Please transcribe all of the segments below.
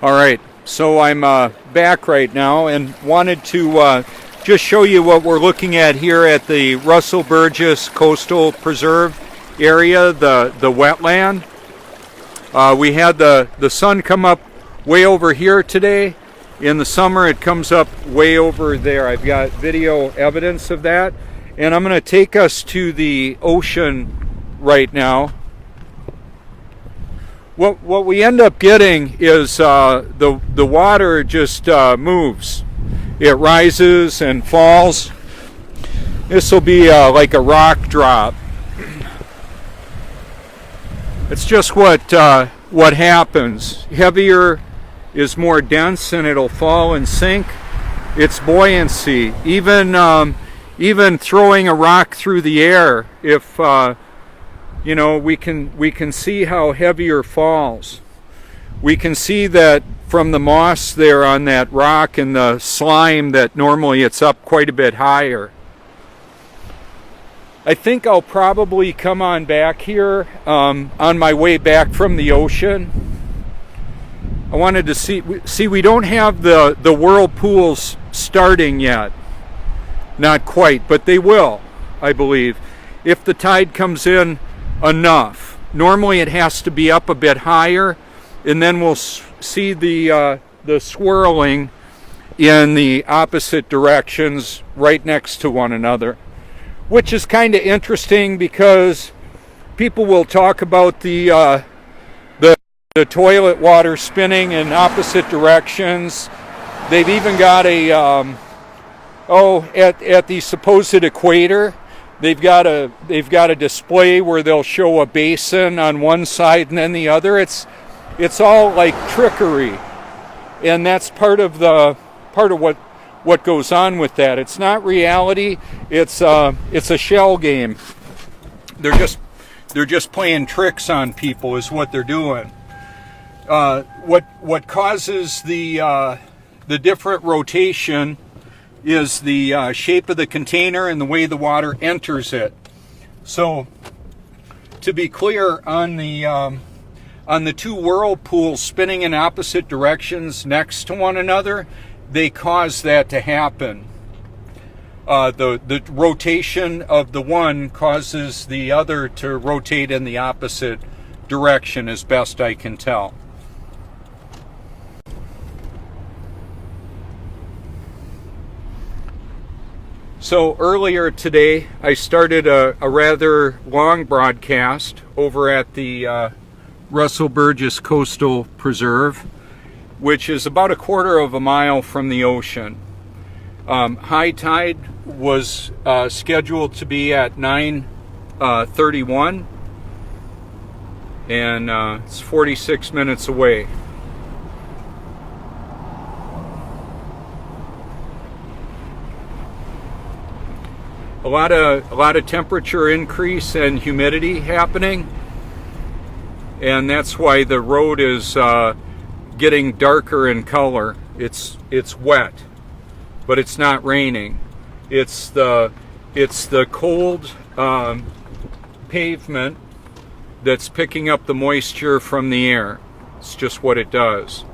All right, so I'm back right now and wanted to just show you what we're looking at here at the Russell Burgess Coastal Preserve area, the wetland. We had the sun come up way over here today. In the summer it comes up way over there. I've got video evidence of that. And I'm going to take us to the ocean right now. What we end up getting is the water just moves. It rises and falls. This will be like a rock drop. It's just what happens. Heavier is more dense, and it'll fall and sink. It's buoyancy. Even throwing a rock through the air, if you know, we can see how heavier falls. We can see that from the moss there on that rock and the slime that normally it's up quite a bit higher. I think I'll probably come on back here on my way back from the ocean. I wanted to see we don't have the whirlpools starting yet. Not quite, but they will, I believe, if the tide comes in enough. Normally it has to be up a bit higher, and then we'll see the swirling in the opposite directions right next to one another, which is kind of interesting because people will talk about the toilet water spinning in opposite directions. They've even got a at the supposed equator, they've got a display where they'll show a basin on one side and then the other. It's all like trickery, and that's part of what goes on with that. It's not reality. It's a shell game. They're just playing tricks on people is what they're doing. What causes the different rotation is the shape of the container and the way the water enters it. So, to be clear, on the two whirlpools spinning in opposite directions next to one another, they cause that to happen. The rotation of the one causes the other to rotate in the opposite direction, as best I can tell. So earlier today, I started a rather long broadcast over at the Russell Burgess Coastal Preserve, which is about a quarter of a mile from the ocean. High tide was scheduled to be at 9:31, and it's 46 minutes away. A lot of temperature increase and humidity happening, and that's why the road is getting darker in color. It's wet, but it's not raining. It's the cold pavement that's picking up the moisture from the air. It's just what it does.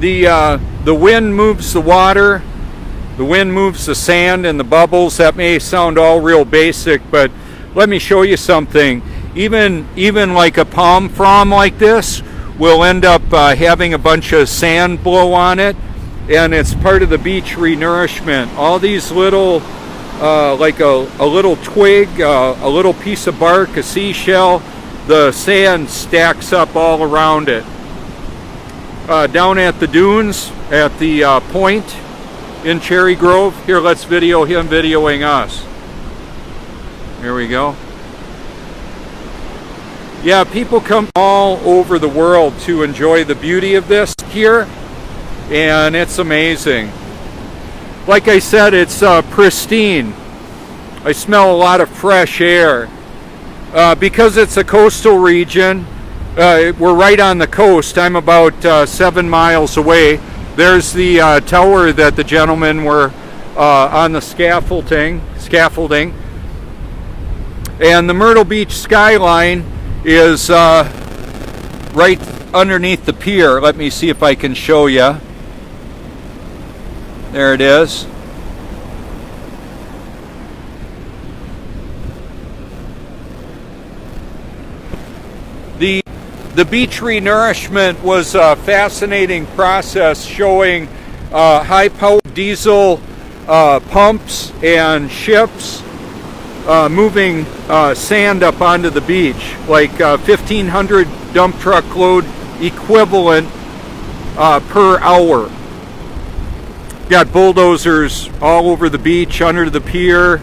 The wind moves the water, the wind moves the sand and the bubbles. That may sound all real basic, but let me show you something. Even like a palm frond like this will end up having a bunch of sand blow on it, and it's part of the beach renourishment. All these little like a little twig, a little piece of bark, a seashell. The sand stacks up all around it. Down at the dunes, at the point in Cherry Grove. Here, let's video him videoing us. Here we go. Yeah, people come all over the world to enjoy the beauty of this here, and it's amazing. Like I said, it's pristine. I smell a lot of fresh air. Because it's a coastal region, we're right on the coast. I'm about 7 miles away. There's the tower that the gentlemen were on the scaffolding. And the Myrtle Beach skyline is right underneath the pier. Let me see if I can show you. There it is. The beach renourishment was a fascinating process, showing high-powered diesel pumps and ships moving sand up onto the beach, like 1,500 dump truck load equivalent per hour. Got bulldozers all over the beach, under the pier,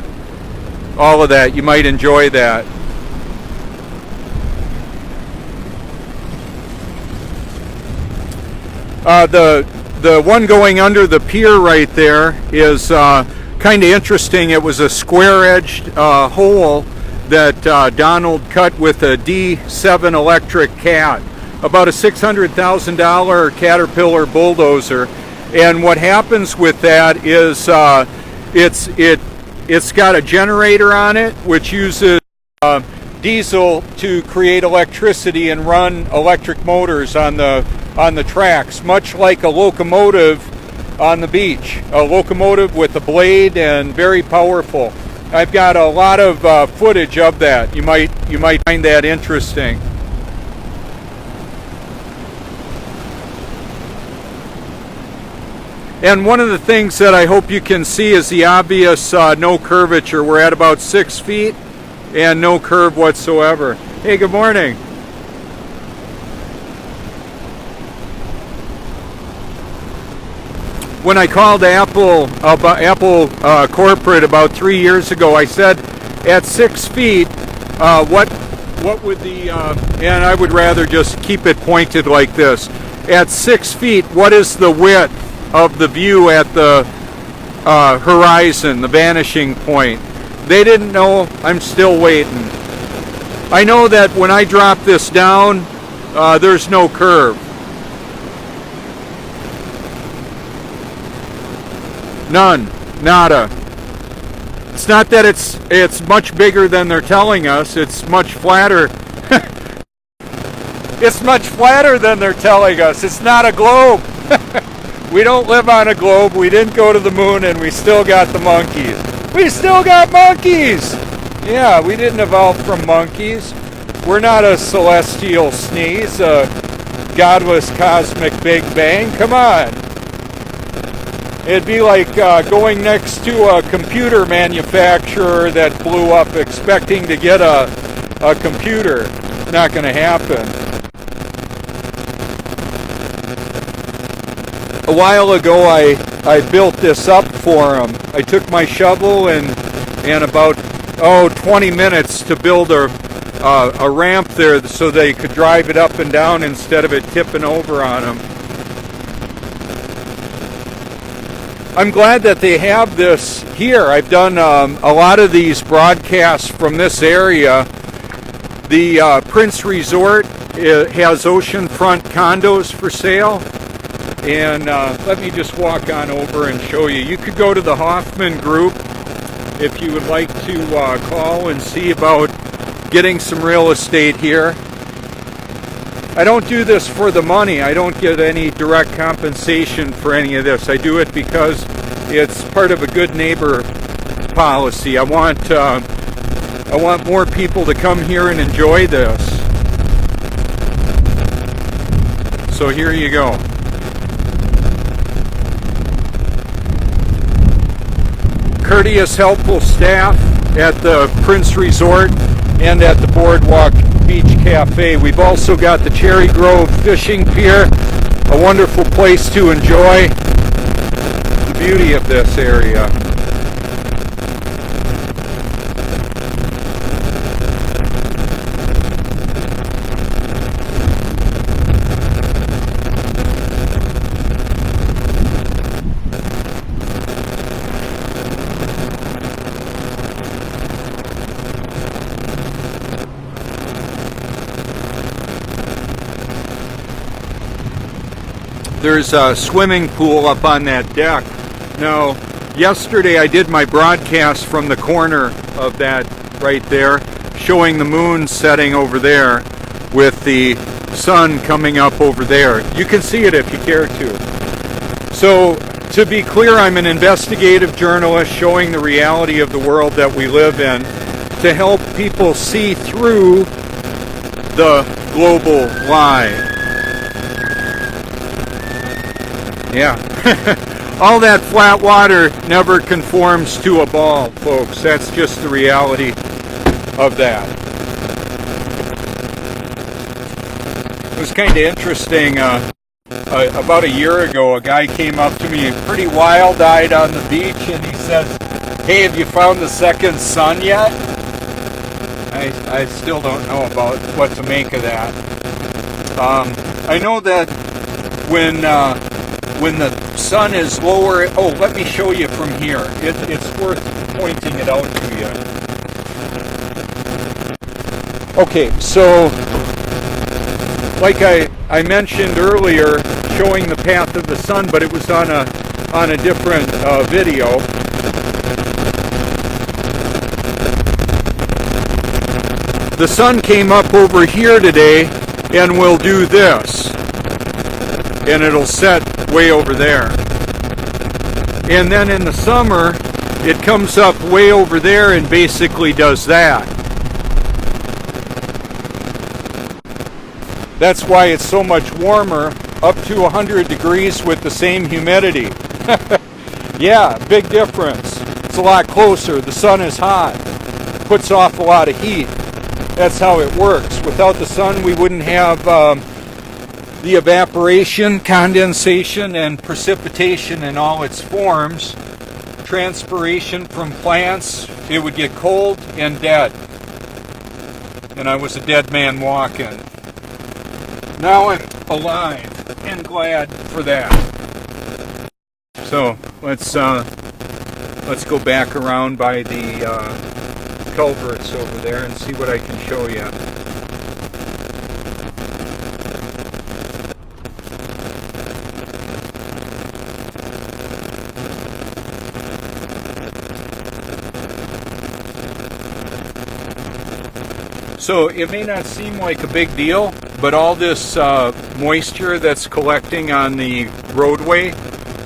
all of that. You might enjoy that. The one going under the pier right there is kind of interesting. It was a square-edged hole that Donald cut with a D7 electric cat, about a $600,000 Caterpillar bulldozer. And what happens with that is it's got a generator on it which uses diesel to create electricity and run electric motors on the tracks, much like a locomotive on the beach. A locomotive with a blade, and very powerful. I've got a lot of footage of that. You might find that interesting. And one of the things that I hope you can see is the obvious no curvature. We're at about 6 feet and no curve whatsoever. Hey, good morning. When I called Apple corporate about 3 years ago, I said, at 6 feet, what would the and I would rather just keep it pointed like this. At 6 feet, what is the width of the view at the horizon, the vanishing point? They didn't know. I'm still waiting. I know that when I drop this down, there's no curve. None. Nada. It's not that it's much bigger than they're telling us. It's much flatter. It's much flatter than they're telling us. It's not a globe. We don't live on a globe. We didn't go to the moon, and we still got the monkeys. We still got monkeys! Yeah, we didn't evolve from monkeys. We're not a celestial sneeze, a godless cosmic Big Bang. Come on. It'd be like going next to a computer manufacturer that blew up expecting to get a computer. Not going to happen. A while ago, I built this up for them. I took my shovel and about 20 minutes to build a ramp there so they could drive it up and down instead of it tipping over on them. I'm glad that they have this here. I've done a lot of these broadcasts from this area. The Prince Resort has oceanfront condos for sale. And let me just walk on over and show you. You could go to the Hoffman Group if you would like to call and see about getting some real estate here. I don't do this for the money. I don't get any direct compensation for any of this. I do it because it's part of a good neighbor policy. I want more people to come here and enjoy this. So here you go. courteous, helpful staff at the Prince Resort and at the Boardwalk Beach Cafe. We've also got the Cherry Grove Fishing Pier, a wonderful place to enjoy the beauty of this area. There's a swimming pool up on that deck. Now, yesterday I did my broadcast from the corner of that right there, showing the moon setting over there with the sun coming up over there. You can see it if you care to. So, to be clear, I'm an investigative journalist showing the reality of the world that we live in to help people see through the global lie. Yeah, all that flat water never conforms to a ball, folks. That's just the reality of that. It was kind of interesting. About a year ago, a guy came up to me, pretty wild-eyed on the beach, and he says, "Hey, have you found the second sun yet?" I still don't know about what to make of that. I know that when the sun is lower, oh, let me show you from here. It's worth pointing it out to you. Okay, so like I mentioned earlier, showing the path of the sun, but it was on a different video. The sun came up over here today and will do this. And it'll set way over there. And then in the summer, it comes up way over there and basically does that. That's why it's so much warmer, up to 100 degrees with the same humidity. Yeah, big difference. It's a lot closer. The sun is hot. Puts off a lot of heat. That's how it works. Without the sun, we wouldn't have the evaporation, condensation, and precipitation in all its forms. Transpiration from plants, it would get cold and dead. And I was a dead man walking. Now I'm alive and glad for that. So let's go back around by the culverts over there and see what I can show you. So it may not seem like a big deal, but all this moisture that's collecting on the roadway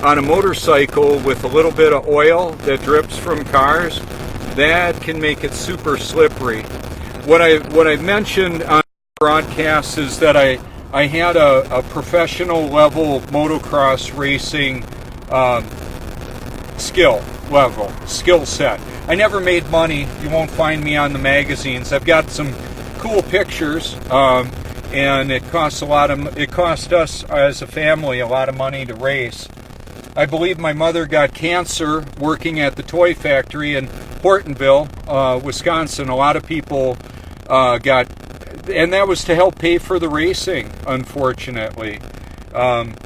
on a motorcycle with a little bit of oil that drips from cars, that can make it super slippery. What I mentioned on the broadcast is that I had a professional level motocross racing skill set. I never made money. You won't find me on the magazines. I've got some cool pictures, and it cost us as a family a lot of money to race. I believe my mother got cancer working at the toy factory in Hortonville, Wisconsin. A lot of people got, and that was to help pay for the racing, unfortunately.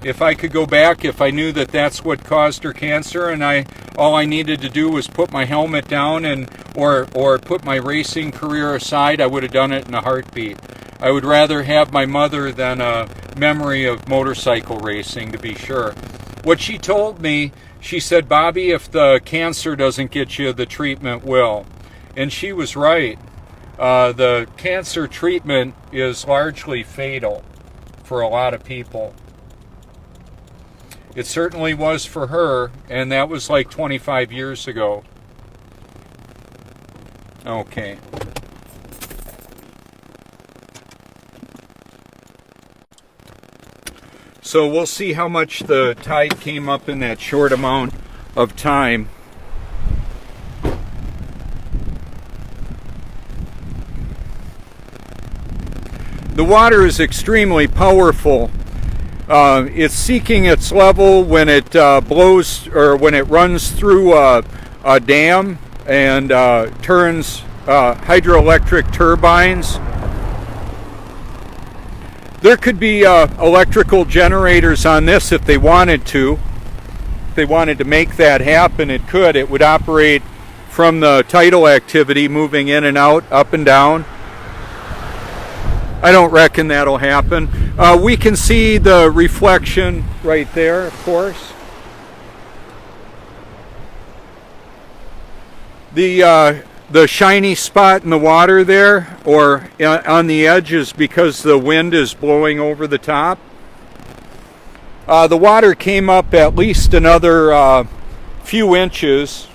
If I could go back, if I knew that that's what caused her cancer, and all I needed to do was put my helmet down or put my racing career aside, I would have done it in a heartbeat. I would rather have my mother than a memory of motorcycle racing, to be sure. What she told me, she said, "Bobby, if the cancer doesn't get you, the treatment will." And she was right. The cancer treatment is largely fatal for a lot of people. It certainly was for her, and that was like 25 years ago. Okay. So we'll see how much the tide came up in that short amount of time. The water is extremely powerful. It's seeking its level when it blows, or when it runs through a dam and turns hydroelectric turbines. There could be electrical generators on this if they wanted to. If they wanted to make that happen, it could. It would operate from the tidal activity, moving in and out, up and down. I don't reckon that'll happen. We can see the reflection right there, of course. The shiny spot in the water there, or on the edge, is because the wind is blowing over the top. The water came up at least another few inches.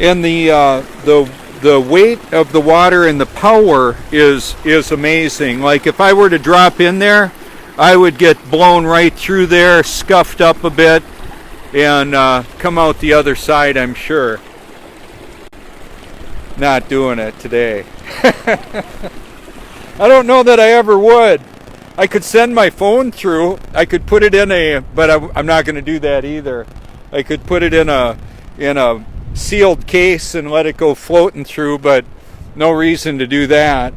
And the weight of the water and the power is amazing. Like if I were to drop in there, I would get blown right through there, scuffed up a bit, and come out the other side, I'm sure. Not doing it today. I don't know that I ever would. I could send my phone through. I could put it in but I'm not going to do that either. I could put it in a sealed case and let it go floating through, but no reason to do that.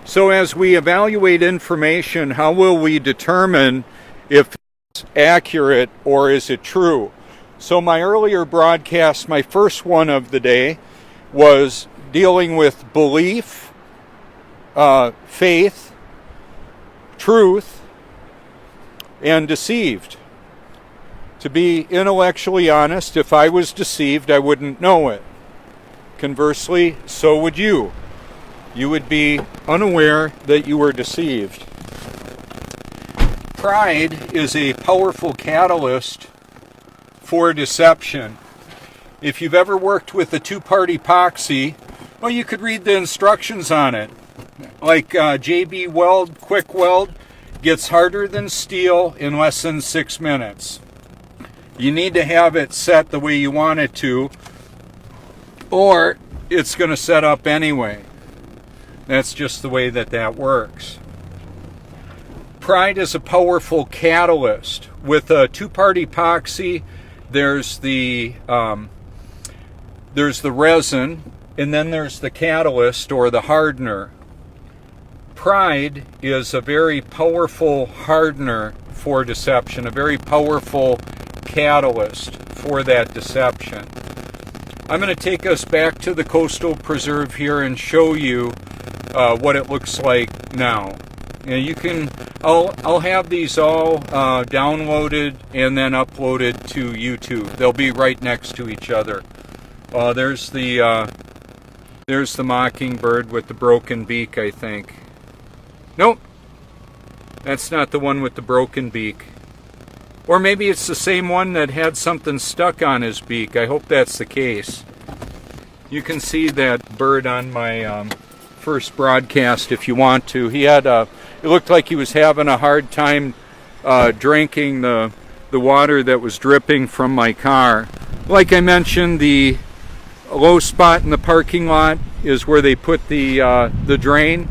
So as we evaluate information, how will we determine if it's accurate or is it true? So my earlier broadcast, my first one of the day, was dealing with belief, faith, truth, and deceived. To be intellectually honest, if I was deceived, I wouldn't know it. Conversely, so would you. You would be unaware that you were deceived. Pride is a powerful catalyst for deception. If you've ever worked with a two-part epoxy, well, you could read the instructions on it. Like JB Weld, Quick Weld, gets harder than steel in less than 6 minutes. You need to have it set the way you want it to, or it's going to set up anyway. That's just the way that works. Pride is a powerful catalyst. With a two-part epoxy, there's the resin, and then there's the catalyst or the hardener. Pride is a very powerful hardener for deception, a very powerful catalyst for that deception. I'm going to take us back to the coastal preserve here and show you what it looks like now. And you can, I'll have these all downloaded and then uploaded to YouTube. They'll be right next to each other. There's the mockingbird with the broken beak, I think. Nope, that's not the one with the broken beak. Or maybe it's the same one that had something stuck on his beak. I hope that's the case. You can see that bird on my first broadcast if you want to. He had it looked like he was having a hard time drinking the water that was dripping from my car. Like I mentioned, the low spot in the parking lot is where they put the drain.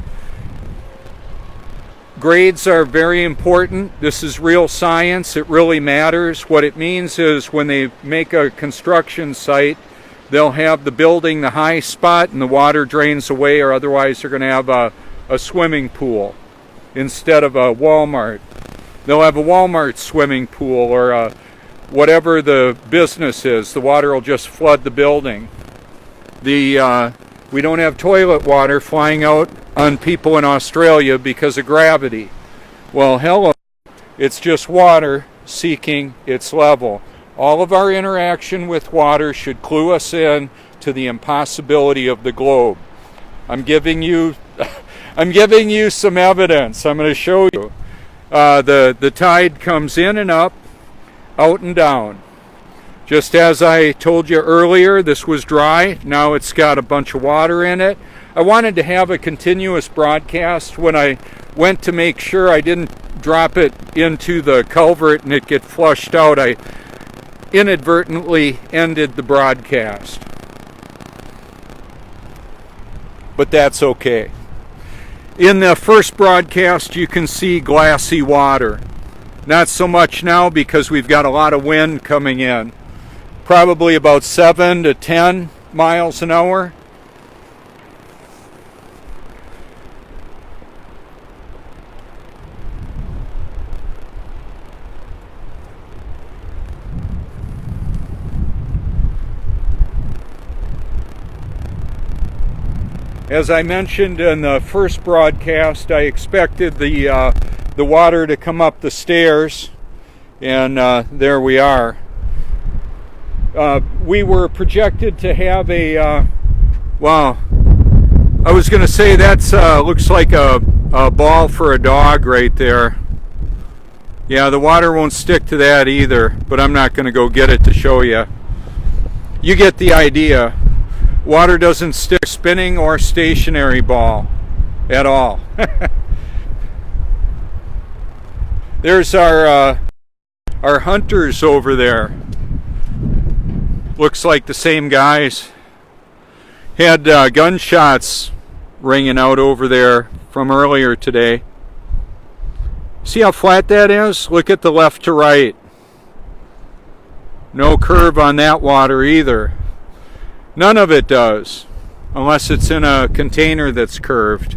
Grades are very important. This is real science. It really matters. What it means is when they make a construction site, they'll have the building the high spot and the water drains away, or otherwise they're going to have a swimming pool instead of a Walmart. They'll have a Walmart swimming pool, or whatever the business is. The water will just flood the building. We don't have toilet water flying out on people in Australia because of gravity. Well, hello, it's just water seeking its level. All of our interaction with water should clue us in to the impossibility of the globe. I'm giving you some evidence. I'm going to show you. The tide comes in and up, out and down. Just as I told you earlier, this was dry. Now it's got a bunch of water in it. I wanted to have a continuous broadcast. When I went to make sure I didn't drop it into the culvert and it get flushed out, I inadvertently ended the broadcast. But that's okay. In the first broadcast, you can see glassy water. Not so much now because we've got a lot of wind coming in. Probably about 7 to 10 miles an hour. As I mentioned in the first broadcast, I expected the water to come up the stairs, and there we are. We were projected to have a, well, I was going to say that's looks like a ball for a dog right there. Yeah, the water won't stick to that either, but I'm not going to go get it to show you. You get the idea. Water doesn't stick spinning or stationary ball at all. There's our hunters over there. Looks like the same guys. Had gunshots ringing out over there from earlier today. See how flat that is? Look at the left to right. No curve on that water either. None of it does, unless it's in a container that's curved.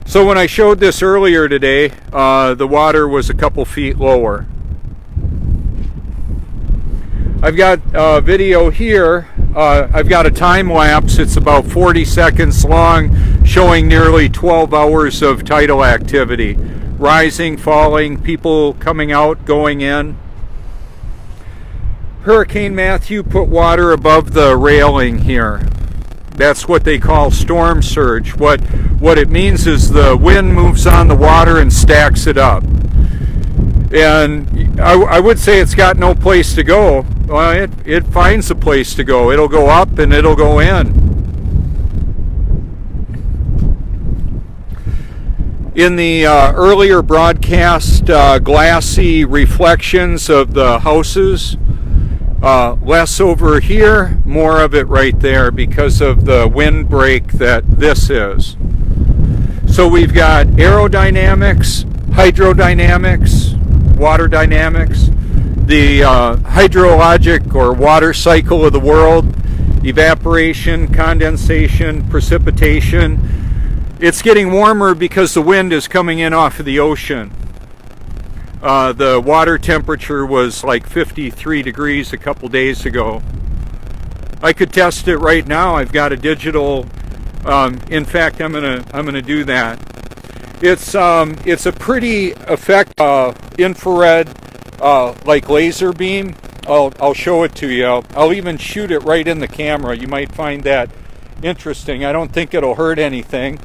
So when I showed this earlier today, the water was a couple feet lower. I've got a video here. I've got a time lapse. It's about 40 seconds long, showing nearly 12 hours of tidal activity. Rising, falling, people coming out, going in. Hurricane Matthew put water above the railing here. That's what they call storm surge. What it means is the wind moves on the water and stacks it up. And I would say it's got no place to go. Well, it finds a place to go. It'll go up and it'll go in. In the earlier broadcast, glassy reflections of the houses. Less over here, more of it right there because of the windbreak that this is. So we've got aerodynamics, hydrodynamics, water dynamics, the hydrologic or water cycle of the world, evaporation, condensation, precipitation. It's getting warmer because the wind is coming in off of the ocean. The water temperature was like 53 degrees a couple days ago. I could test it right now. I've got a digital. In fact, I'm gonna do that. It's a pretty effective infrared like laser beam. I'll show it to you. I'll even shoot it right in the camera. You might find that interesting. I don't think it'll hurt anything.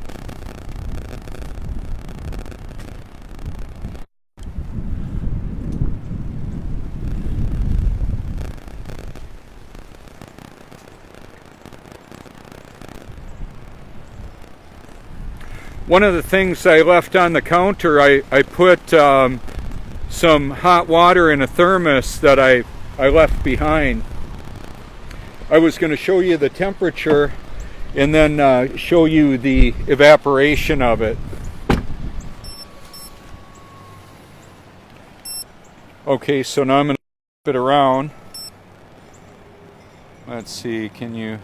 One of the things I left on the counter, I put some hot water in a thermos that I left behind. I was going to show you the temperature and then show you the evaporation of it. Okay, so now I'm going to flip it around. Let's see, can you...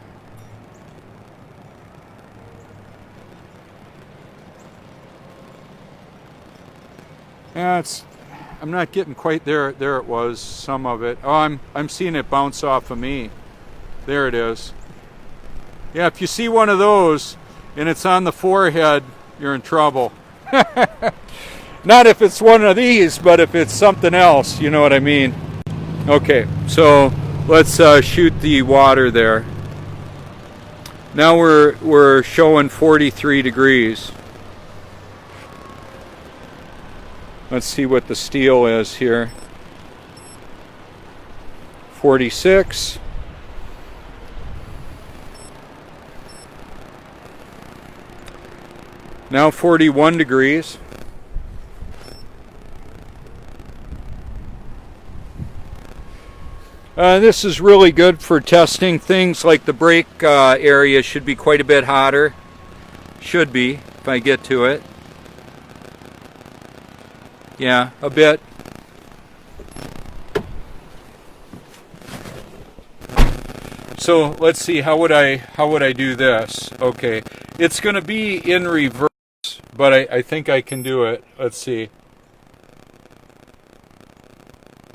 Yeah, I'm not getting quite there. There it was, some of it. Oh, I'm seeing it bounce off of me. There it is. Yeah, if you see one of those and it's on the forehead, you're in trouble. Not if it's one of these, but if it's something else, you know what I mean. Okay, so let's shoot the water there. Now we're showing 43 degrees. Let's see what the steel is here. 46. Now 41 degrees. This is really good for testing things like the brake area should be quite a bit hotter. Should be, if I get to it. Yeah, a bit. So let's see, how would I do this? Okay, it's going to be in reverse, but I think I can do it. Let's see.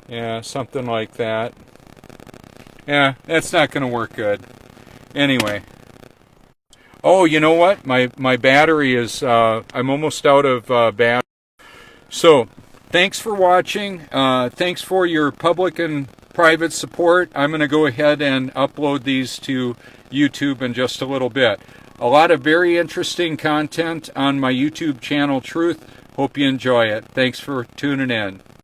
Yeah, something like that. Yeah, that's not going to work good. Anyway. Oh, you know what? My battery is, I'm almost out of battery. So, thanks for watching. Thanks for your public and private support. I'm going to go ahead and upload these to YouTube in just a little bit. A lot of very interesting content on my YouTube channel, Truth. Hope you enjoy it. Thanks for tuning in.